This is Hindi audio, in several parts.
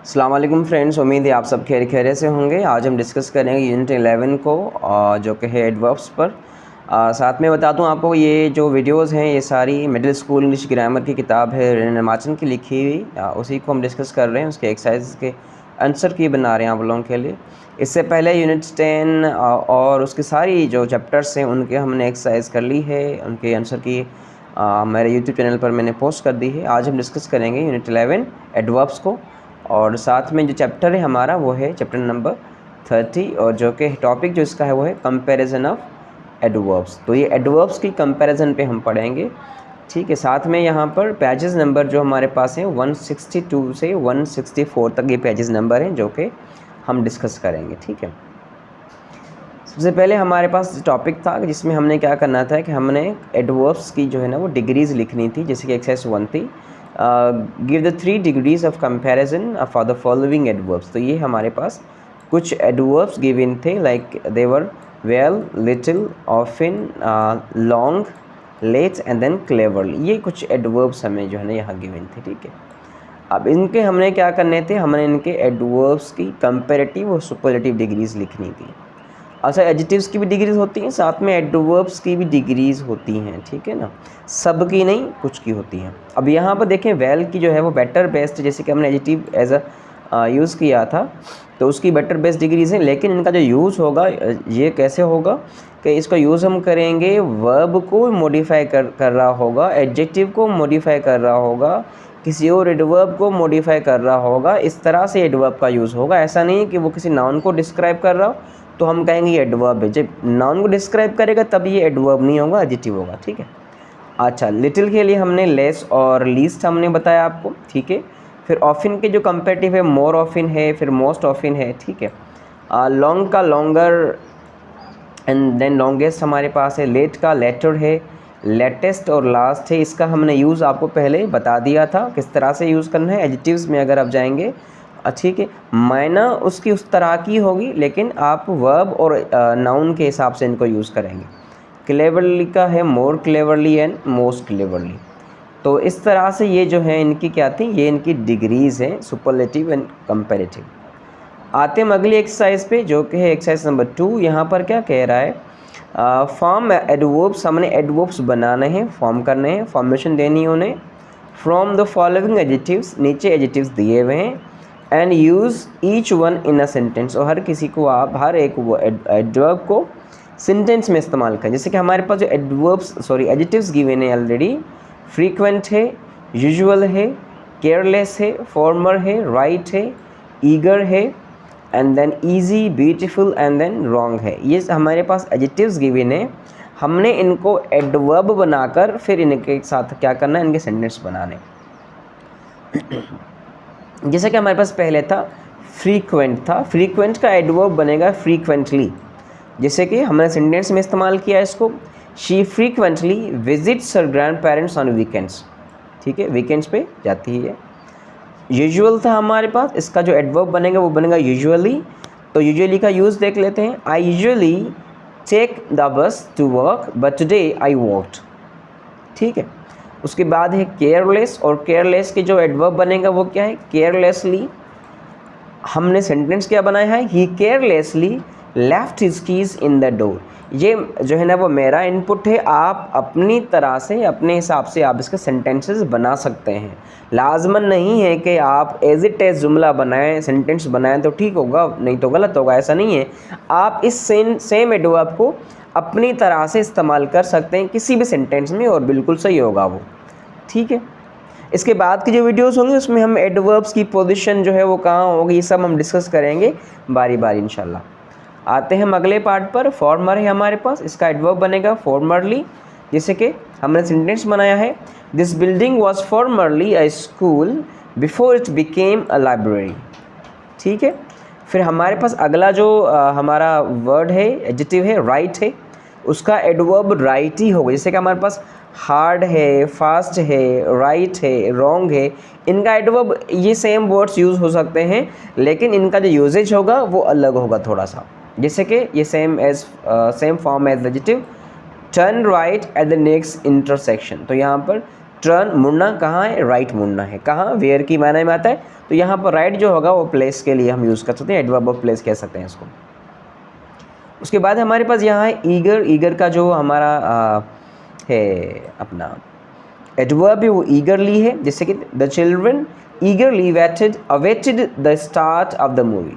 अस्सलाम वालेकुम फ्रेंड्स, उम्मीद है आप सब खैरियत से होंगे। आज हम डिस्कस करेंगे यूनिट 11 को जो कि है एडवर्ब्स पर। साथ में बता दूं आपको, ये जो वीडियोस हैं ये सारी मिडिल स्कूल इंग्लिश ग्रामर की किताब है रेना माचन की लिखी हुई, उसी को हम डिस्कस कर रहे हैं। उसके एक्सरसाइज के आंसर की बना रहे हैं आप लोगों के लिए। इससे पहले यूनिट 10 और उसकी सारी जो चैप्टर्स हैं उनके हमने एक्सरसाइज कर ली है, उनके आंसर की मेरे यूट्यूब चैनल पर मैंने पोस्ट कर दी है। आज हम डिस्कस करेंगे यूनिट 11 एडवर्ब्स को, और साथ में जो चैप्टर है हमारा वो है चैप्टर नंबर 30, और जो कि टॉपिक जो इसका है वो है कंपैरिजन ऑफ एडवर्ब्स। तो ये एडवर्ब्स की कंपैरिजन पे हम पढ़ेंगे, ठीक है। साथ में यहाँ पर पेजेस नंबर जो हमारे पास हैं 162 से 164 तक ये पेजेस नंबर हैं जो कि हम डिस्कस करेंगे, ठीक है। सबसे पहले हमारे पास टॉपिक था जिसमें हमने क्या करना था कि हमने एडवर्ब्स की जो है ना वो डिग्रीज़ लिखनी थी, जैसे कि एक्सरसाइज 1 थी, give the 3 degrees of comparison for the following adverbs. तो ये हमारे पास कुछ एडवर्ब्स गिवन थे, लाइक देवर well, little, often, long, late and then cleverly. ये कुछ एडवर्ब्स हमें जो है ना यहाँ गिवन थे, ठीक है। अब इनके हमने क्या करने थे, हमने इनके एडवर्ब्स की कंपैरेटिव और सुपरलेटिव डिग्रीज लिखनी थी। अच्छा, एडजेक्टिव्स की भी डिग्रीज होती हैं, साथ में एडवर्ब्स की भी डिग्रीज होती हैं, ठीक है ना। सब की नहीं, कुछ की होती हैं। अब यहाँ पर देखें, वेल की जो है वो बेटर बेस्ट, जैसे कि हमने एडजेक्टिव एज अ यूज़ किया था तो उसकी बेटर बेस्ट डिग्रीज हैं, लेकिन इनका जो यूज़ होगा ये कैसे होगा कि इसका यूज़ हम करेंगे, वर्ब को मॉडिफाई कर रहा होगा, एडजेक्टिव को मॉडिफाई कर रहा होगा, किसी और एडवर्ब को मॉडिफाई कर रहा होगा। इस तरह से एडवर्ब का यूज़ होगा। ऐसा नहीं है कि वो किसी नाउन को डिस्क्राइब कर रहा हो तो हम कहेंगे ये एडवर्ब है। जब नाउन को डिस्क्राइब करेगा तब ये एडवर्ब नहीं होगा, एडजेक्टिव होगा, ठीक है। अच्छा, लिटिल के लिए हमने लेस और लीस्ट हमने बताया आपको, ठीक है। फिर ऑफिन के जो कंपेरेटिव है मोर ऑफिन है, फिर मोस्ट ऑफिन है, ठीक है। लॉन्ग का लॉन्गर एंड देन लॉन्गेस्ट हमारे पास है। लेट का लेटर है, लेटेस्ट और लास्ट है। इसका हमने यूज़ आपको पहले बता दिया था किस तरह से यूज़ करना है। एडजेक्टिव्स में अगर आप जाएंगे, ठीक है, मायना उसकी उस तरह की होगी, लेकिन आप वर्ब और नाउन के हिसाब से इनको यूज़ करेंगे। क्लेवरली का है मोर क्लेवरली एंड मोस्ट क्लेवरली। तो इस तरह से ये जो है इनकी क्या थी, ये इनकी डिग्रीज़ हैं, सुपरलेटिव एंड कंपैरेटिव। आते हम अगली एक्सरसाइज पे जो कि है एक्सरसाइज नंबर 2। यहाँ पर क्या कह रहा है, फॉर्म एडवर्ब्स। हमने एडवर्ब्स बनाने हैं, फॉर्म करने हैं, फॉर्मेशन देनी है उन्हें। फ्रॉम द फॉलोइंग एडजेक्टिव्स, नीचे एडजेक्टिव्स दिए हुए हैं, and use each one in a sentence. और हर किसी को आप हर एक वो एडवर्ब को सेंटेंस में इस्तेमाल करें। जैसे कि हमारे पास जो एडजेक्टिव्स गिवन है ऑलरेडी, फ्रीक्वेंट है, यूजुअल है, केयरलेस है, फॉर्मर है, राइट है, ईगर है, and then easy, beautiful and then wrong है। ये हमारे पास एडजेक्टिव्स गिवन है। हमने इनको एडवर्ब बनाकर फिर इनके साथ क्या करना है, इनके सेंटेंस बनाने। जैसे कि हमारे पास पहले था फ्रीक्वेंट था, फ्रीक्वेंट का एडवर्ब बनेगा फ्रीक्वेंटली। जैसे कि हमने सेंटेंस में इस्तेमाल किया इसको, she frequently visits her grand parents on weekends, ठीक है, वीकेंड्स पे जाती है। यूजुअल था हमारे पास, इसका जो एडवर्ब बनेगा वो बनेगा यूजुअली। तो यूजुअली का यूज़ देख लेते हैं। I usually take the bus to work but today I walked, ठीक है। उसके बाद है केयरलेस, और केयरलेस के जो एडवर्ब बनेगा वो क्या है, केयरलेसली। हमने सेंटेंस क्या बनाया है, he carelessly left his keys in the door. ये जो है ना वो मेरा इनपुट है, आप अपनी तरह से अपने हिसाब से आप इसके सेंटेंसेस बना सकते हैं। लाजमन नहीं है कि आप एज इट एज जुमला बनाएं, सेंटेंस बनाएं तो ठीक होगा, नहीं तो गलत होगा, ऐसा नहीं है। आप इस सेम एडवर्ब को अपनी तरह से इस्तेमाल कर सकते हैं किसी भी सेंटेंस में और बिल्कुल सही होगा वो, ठीक है। इसके बाद की जो वीडियोस होंगी उसमें हम एडवर्ब्स की पोजीशन जो है वो कहाँ होगी, ये सब हम डिस्कस करेंगे बारी बारी इंशाल्लाह। आते हैं हम अगले पार्ट पर। फॉर्मर है हमारे पास, इसका एडवर्ब बनेगा फॉर्मरली। जैसे कि हमने सेंटेंस बनाया है, this building was formerly a school before it became a library, ठीक है। फिर हमारे पास अगला जो हमारा वर्ड है, एडजेक्टिव है, राइट है, उसका एडवर्ब राइट ही होगा। जैसे कि हमारे पास हार्ड है, फास्ट है, राइट है, रॉन्ग है, इनका एडवर्ब ये सेम वर्ड्स यूज़ हो सकते हैं, लेकिन इनका जो यूजेज होगा वो अलग होगा थोड़ा सा। जैसे कि ये same form as adjective, turn right at the next intersection. तो यहाँ पर टर्न मुड़ना कहाँ है, राइट मुड़ना है, कहाँ, वेयर की मायने में आता है। तो यहाँ पर राइट जो होगा वो प्लेस के लिए हम यूज़ कर सकते हैं, एडवर्ब ऑफ प्लेस कह सकते हैं इसको। उसके बाद हमारे पास यहाँ है ईगर। ईगर का जो हमारा है अपना एडवर्ब है वो ईगरली है, जैसे कि the children ईगरली awaited the start of the movie,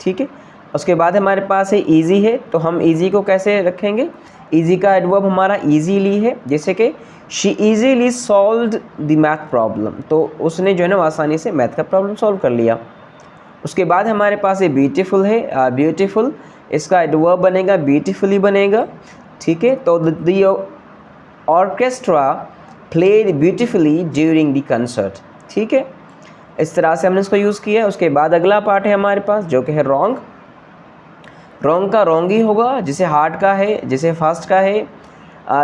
ठीक है। उसके बाद हमारे पास है ईजी है, तो हम ईजी को कैसे रखेंगे, ईजी का एडवर्ब हमारा ईजीली है, जैसे कि she easily solved the math problem, तो उसने जो है ना आसानी से मैथ का प्रॉब्लम सॉल्व कर लिया। उसके बाद हमारे पास ये ब्यूटीफुल है, ब्यूटीफुल इसका एडवर्ब बनेगा ब्यूटीफुली बनेगा, ठीक है। तो the orchestra played beautifully during the concert, ठीक है। इस तरह से हमने इसको यूज़ किया है। उसके बाद अगला पार्ट है हमारे पास जो कि है रॉन्ग। रॉन्ग का रॉन्ग ही होगा, जिसे हार्ड का है, जिसे फास्ट का है,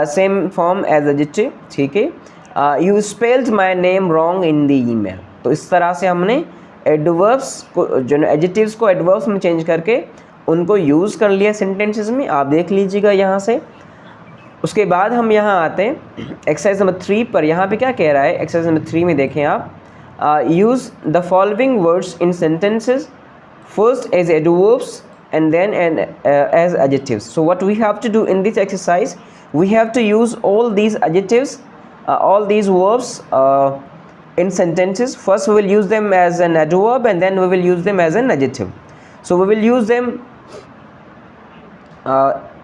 सेम फॉर्म एज एडजेक्टिव, ठीक है। You spelled my name wrong in the email, तो इस तरह से हमने एडवर्ब्स को जो एडजेक्टिव्स को एडवर्ब्स में चेंज करके उनको यूज़ कर लिया सेंटेंसेस में, आप देख लीजिएगा यहाँ से। उसके बाद हम यहाँ आते हैं एक्सरसाइज नंबर 3 पर। यहाँ पे क्या कह रहा है एक्सरसाइज नंबर 3 में, देखें आप, use the following words in sentences first as adverbs and then as adjectives. So what we have to do in this exercise, we have to use all these adjectives, all these verbs in sentences. First we will use them as an adverb and then we will use them as an adjective. So we will use them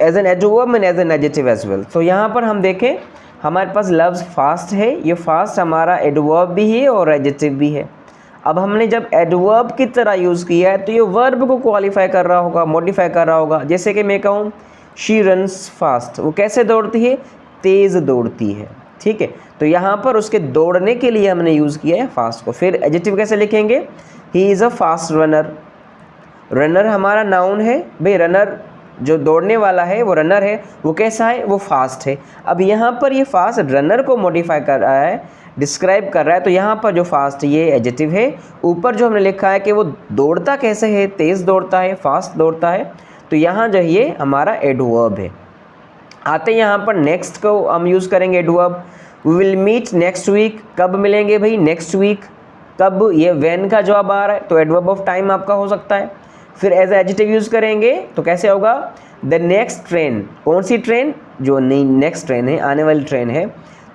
as an adverb and as an adjective as well. So यहाँ पर हम देखें हमारे पास लफ्ज़ फास्ट है, ये फास्ट हमारा एडवर्ब भी है और एडजेक्टिव भी है। अब हमने जब एडवर्ब की तरह यूज़ किया है तो ये वर्ब को क्वालिफाई कर रहा होगा, मॉडिफाई कर रहा होगा। जैसे कि मैं कहूँ शी रन्स फास्ट, वो कैसे दौड़ती है, तेज़ दौड़ती है, ठीक है। तो यहाँ पर उसके दौड़ने के लिए हमने यूज़ किया है फास्ट को। फिर एडजेक्टिव कैसे लिखेंगे, he is a fast runner. Runner हमारा नाउन है भाई, रनर जो दौड़ने वाला है वो रनर है, वो कैसा है, वो फास्ट है। अब यहाँ पर ये फास्ट रनर को मॉडिफाई कर रहा है, डिस्क्राइब कर रहा है, तो यहाँ पर जो फास्ट ये एडजेक्टिव है। ऊपर जो हमने लिखा है कि वो दौड़ता कैसे है, तेज़ दौड़ता है, फास्ट दौड़ता है, तो यहाँ जो ये हमारा एडवर्ब है। आते हैं यहाँ पर नेक्स्ट को हम यूज़ करेंगे adverb. We will meet next week, कब मिलेंगे भाई, नेक्स्ट वीक। कब, ये व्हेन का जवाब आ रहा है तो एडवर्ब ऑफ टाइम आपका हो सकता है। फिर एज एडजेक्टिव यूज़ करेंगे तो कैसे होगा, द नेक्स्ट ट्रेन, कौन सी ट्रेन, जो नई नेक्स्ट ट्रेन है, आने वाली ट्रेन है।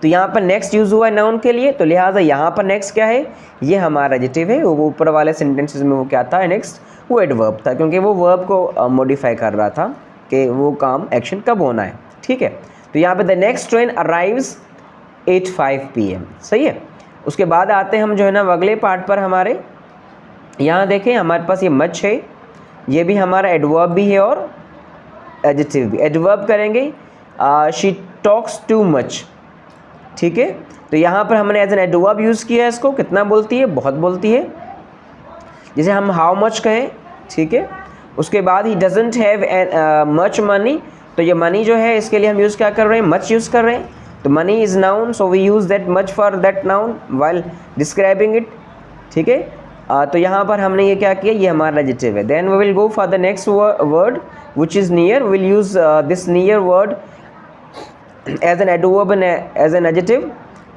तो यहाँ पर नेक्स्ट यूज़ हुआ है नाउन के लिए, तो लिहाजा यहाँ पर नेक्स्ट क्या है, ये हमारा एडजेक्टिव है। वो ऊपर वाले सेंटेंसेस में वो क्या था, नेक्स्ट वो एडवर्ब था, क्योंकि वो वर्ब को मॉडिफाई कर रहा था कि वो काम एक्शन कब होना है, ठीक है। तो यहाँ पे the next train arrives 8:05 PM, सही है। उसके बाद आते हैं हम जो है ना अगले पार्ट पर हमारे। यहाँ देखें हमारे पास ये मच है, ये भी हमारा एडवर्ब भी है और एडजेक्टिव भी। एडवर्ब करेंगे शी टॉक्स टू मच, ठीक है। तो यहाँ पर हमने एज एन एडवर्ब यूज़ किया है इसको, कितना बोलती है, बहुत बोलती है। जैसे हम हाउ मच कहें, ठीक है। उसके बाद he doesn't have much money, तो ये मनी जो है इसके लिए हम यूज़ क्या कर रहे हैं, मच यूज़ कर रहे हैं। तो money is noun, so we use that much for that noun while describing it, ठीक है। तो यहाँ पर हमने ये क्या किया, ये हमारा एडजेक्टिव है। Then we will go for the next word which is near. We will use this near word as an adverb and as an adjective.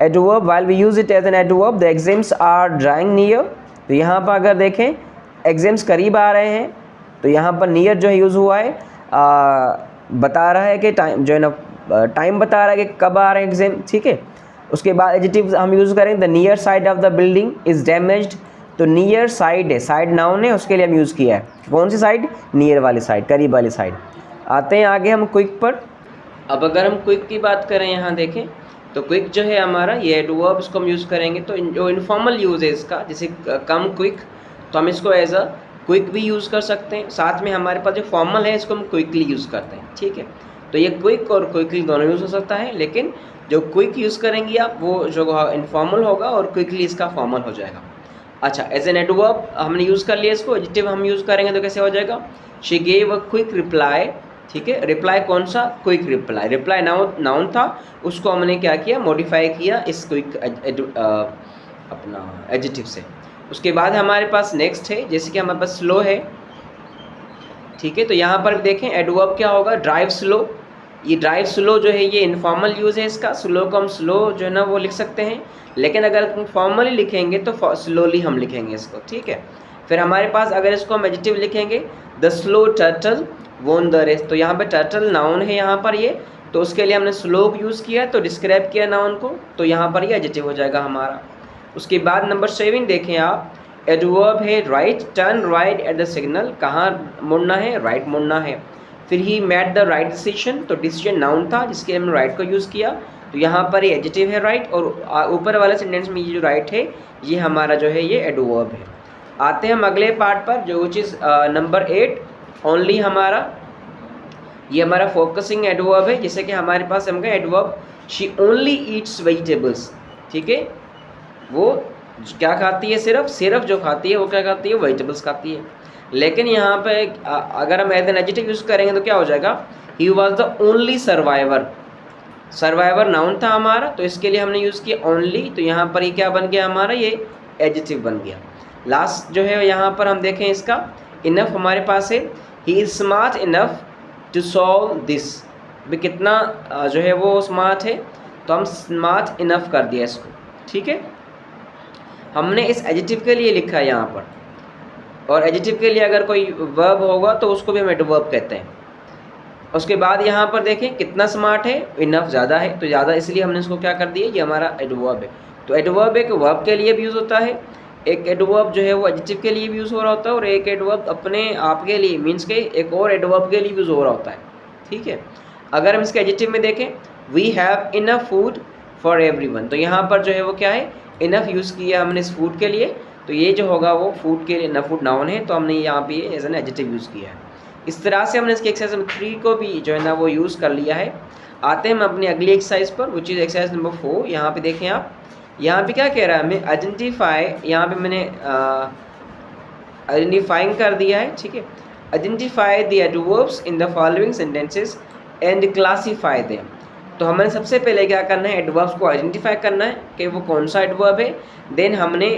Adverb, while we use it as an adverb, the exams are drawing near. तो यहाँ पर अगर देखें एग्ज़ाम्स करीब आ रहे हैं, तो यहाँ पर नियर जो है यूज़ हुआ है, बता रहा है कि टाइम जो है ना, टाइम बता रहा है कि कब आ रहे हैं एग्ज़ाम, ठीक है। उसके बाद एडजेक्टिव हम यूज़ करें, the near side of the building is damaged. तो नियर साइड है, साइड नाउन है, उसके लिए हम यूज़ किया है कौन सी साइड, नियर वाली साइड, करीब वाली साइड। आते हैं आगे हम क्विक पर। अब अगर हम क्विक की बात करें, यहाँ देखें तो क्विक जो है हमारा ये एडवर्ब, इसको हम यूज़ करेंगे। तो जो इनफॉर्मल यूज़ है इसका, जैसे कम क्विक, तो हम इसको एज अ क्विक भी यूज़ कर सकते हैं। साथ में हमारे पास जो फॉर्मल है इसको हम क्विकली यूज़ करते हैं, ठीक है। तो ये क्विक और क्विकली दोनों यूज़ हो सकता है, लेकिन जो क्विक यूज़ करेंगी आप वो जो इनफॉर्मल होगा और क्विकली इसका फॉर्मल हो जाएगा। अच्छा, एज एन एडवर्ब हमने यूज़ कर लिया इसको। एडजेक्टिव हम यूज़ करेंगे तो कैसे हो जाएगा, she gave a quick reply, ठीक है। रिप्लाई कौन सा, क्विक रिप्लाई। रिप्लाई नाउन था, उसको हमने क्या किया, मॉडिफाई किया इस क्विक अपना एडजेक्टिव से। उसके बाद हमारे पास नेक्स्ट है, जैसे कि हमारे पास स्लो है, ठीक है। तो यहाँ पर देखें एडवर्ब क्या होगा, ड्राइव स्लो। ये ड्राइव स्लो जो है ये इनफॉर्मल यूज़ है इसका, स्लो को हम स्लो जो है ना वो लिख सकते हैं, लेकिन अगर फॉर्मली लिखेंगे तो स्लोली हम लिखेंगे इसको, ठीक है। फिर हमारे पास अगर इसको हम एडजेक्टिव लिखेंगे, the slow turtle won the race, तो यहाँ पे टर्टल नाउन है यहाँ पर ये, तो उसके लिए हमने स्लो यूज़ किया तो डिस्क्राइब किया नाउन को, तो यहाँ पर ये एडजेक्टिव हो जाएगा हमारा। उसके बाद नंबर 7 देखें आप, एडवर्ब है right, turn right at the signal, कहाँ मुड़ना है, राइट मुड़ना है। फिर he made the right decision, तो डिसीजन नाउन था जिसके हमने राइट को यूज़ किया, तो यहाँ पर ये एडजेक्टिव है राइट, और ऊपर वाले सेंटेंस में ये जो राइट है ये हमारा जो है ये एडवर्ब है। आते हैं हम अगले पार्ट पर जो विच इज़ नंबर 8, ओनली हमारा ये हमारा फोकसिंग एडवर्ब है, जैसे कि हमारे पास हम कहें adverb she only Yeats vegetables, ठीक है, वो क्या खाती है, सिर्फ जो खाती है वो क्या खाती है, वेजिटेबल्स खाती है। लेकिन यहाँ पे अगर हम एज एन एडजेक्टिव यूज़ करेंगे तो क्या हो जाएगा, he was the only survivor, survivor noun था हमारा, तो इसके लिए हमने यूज़ किया ओनली, तो यहाँ पर ये क्या बन गया हमारा, ये एडजेक्टिव बन गया। लास्ट जो है यहाँ पर हम देखें इसका इनफ हमारे पास है, he is smart enough to solve this, भी कितना जो है वो स्मार्ट है, तो हम स्मार्ट इनफ कर दिया इसको, ठीक है। हमने इस एडजेक्टिव के लिए लिखा है यहाँ पर, और एडजेक्टिव के लिए अगर कोई वर्ब होगा तो उसको भी हम एडवर्ब कहते हैं। उसके बाद यहाँ पर देखें कितना स्मार्ट है, इनफ ज़्यादा है, तो ज़्यादा इसलिए हमने इसको क्या कर दिया, ये हमारा एडवर्ब है। तो एडवर्ब एक वर्ब के लिए भी यूज़ होता है, एक एडवर्ब जो है वो एडजेक्टिव के लिए भी यूज़ हो रहा होता है, और एक एडवर्ब अपने आप के लिए मीन्स के एक और एडवर्ब के लिए यूज़ हो रहा होता है, ठीक है। अगर हम इसके एडजेक्टिव में देखें, we have enough food for everyone, तो यहाँ पर जो है वो क्या है, इनफ यूज़ किया हमने इस फूड के लिए, तो ये जो होगा वो फूड के लिए, इनफ फूड नाउन है, तो हमने यहाँ पे एज एन एडजेक्टिव यूज़ किया है। इस तरह से हमने इसके एक्सरसाइज नंबर 3 को भी जो है ना वो यूज़ कर लिया है। आते हैं हम अपनी अगली एक्सरसाइज पर, विच इज़ एक्सरसाइज नंबर 4। यहाँ पे देखें आप, यहाँ पे क्या कह रहा है हमें, आइडेंटिफाई, यहाँ पे मैंने आइडेंटिफाइंग कर दिया है, ठीक है। Identify the adverbs in the following sentences and classify them, तो हमने सबसे पहले क्या करना है, एडवर्ब्स को आइडेंटिफाई करना है कि वो कौन सा एडवर्ब है, देन हमने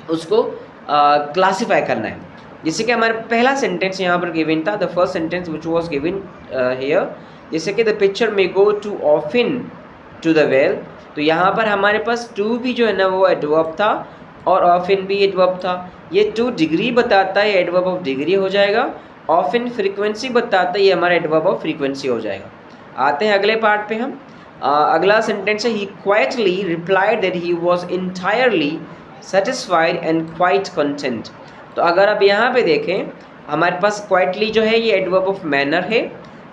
उसको क्लासीफाई करना है। जैसे कि हमारा पहला सेंटेंस यहाँ पर गिवन था, the first sentence which was given here, जैसे कि द पिक्चर में go to often to the well, तो यहाँ पर हमारे पास टू भी जो है ना वो एडवर्ब था, और ऑफिन भी एडवर्ब था। ये टू डिग्री बताता है, एडवर्ब ऑफ डिग्री हो जाएगा। ऑफिन फ्रीक्वेंसी बताता है, ये हमारा एडवर्ब ऑफ फ्रीक्वेंसी हो जाएगा। आते हैं अगले पार्ट पे हम, अगला सेंटेंस है, he quietly replied that he was entirely satisfied and quite content, तो अगर आप यहाँ पे देखें हमारे पास क्वाइटली जो है ये एडवर्ब ऑफ मैनर है,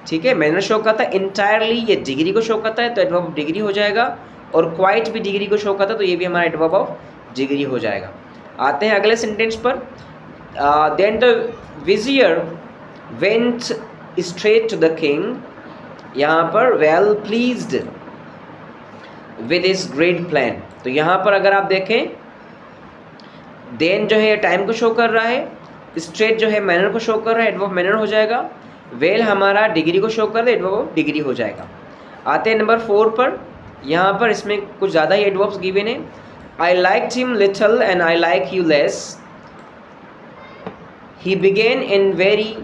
ठीक है, मैनर शो करता है, इंटायरली ये डिग्री को शो करता है तो एडवर्ब ऑफ डिग्री हो जाएगा, और क्वाइट भी डिग्री को शो करता है तो ये भी हमारा एडवर्ब ऑफ डिग्री हो जाएगा। आते हैं अगले सेंटेंस पर, then the vizier went straight to the king, यहाँ पर well pleased with his great plan, तो यहाँ पर अगर आप देखें देन जो है टाइम को शो कर रहा है, स्ट्रेट जो है मैनर को शो कर रहा है, एडवर्ब मैनर हो जाएगा, वेल हमारा डिग्री को शो कर रहा है, एडवर्ब ऑफ डिग्री हो जाएगा। आते हैं नंबर 4 पर, यहाँ पर इसमें कुछ ज़्यादा ही एडवर्ब्स गिवन है, I liked him little and I like you less, he began in very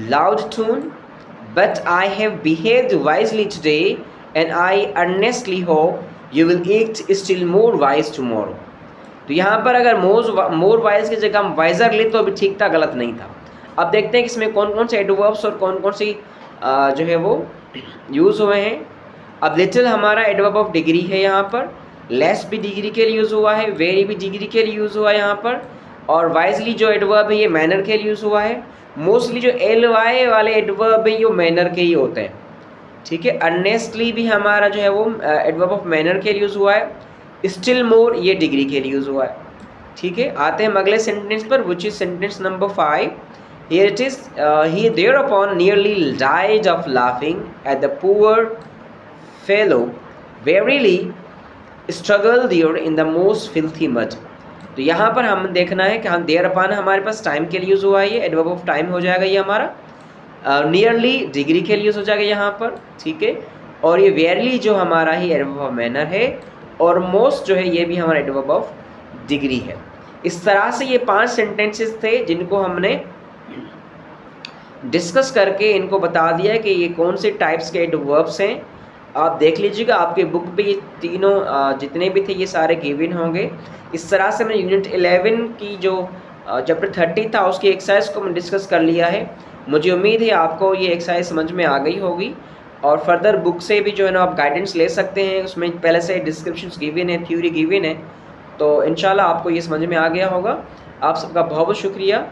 loud tone but I have behaved wisely today and I earnestly hope you will act still more wise tomorrow, तो यहाँ पर अगर मोर वाइज की जगह हम वाइजर ले तो अभी ठीक था, गलत नहीं था। अब देखते हैं कि इसमें कौन कौन से एडवर्ब्स और कौन कौन सी जो है वो यूज़ हुए हैं। अब लिटिल हमारा एडवर्ब ऑफ डिग्री है यहाँ पर, लेस भी डिग्री के लिए यूज़ हुआ है, वेरी भी डिग्री के लिए यूज़ हुआ है यहाँ पर, और वाइजली जो एडवर्ब है ये मैनर के लिए यूज़ हुआ है। मोस्टली जो LY वाले एडवर्ब है ये मैनर के ही होते हैं, ठीक है। अर्नेस्टली भी हमारा जो है वो एडवर्ब ऑफ मैनर के लिए यूज़ हुआ है, स्टिल मोर ये डिग्री के लिए यूज़ हुआ है, ठीक है। आते हैं हम अगले सेंटेंस पर, which is sentence number 5। Here it is, he thereupon nearly died of laughing at the poor fellow verily struggled there in the most filthy mud, तो यहाँ पर हम देखना है कि हम thereupon हमारे पास टाइम के लिए यूज़ हुआ है, ये एडवर्ब ऑफ टाइम हो जाएगा ये हमारा, नियरली डिग्री के लिए यूज़ हो जाएगा यहाँ पर, ठीक है। और ये वेरली जो हमारा ही एडवर्ब ऑफ मैनर है, और मोस्ट जो है ये भी हमारा एडवर्ब ऑफ डिग्री है। इस तरह से ये 5 सेंटेंसेस थे जिनको हमने डिस्कस करके इनको बता दिया है कि ये कौन से टाइप्स के एडवर्ब्स हैं। आप देख लीजिएगा आपके बुक पे ये तीनों जितने भी थे ये सारे गिवन होंगे। इस तरह से मैंने यूनिट 11 की जो चैप्टर 30 था उसकी एक्सरसाइज को मैं डिस्कस कर लिया है। मुझे उम्मीद है आपको ये एक्सरसाइज समझ में आ गई होगी और फर्दर बुक से भी जो है ना आप गाइडेंस ले सकते हैं। उसमें पहले से डिस्क्रिप्शंस गिवन है, थ्योरी गिवन है, तो इंशाल्लाह आपको ये समझ में आ गया होगा। आप सबका बहुत बहुत शुक्रिया।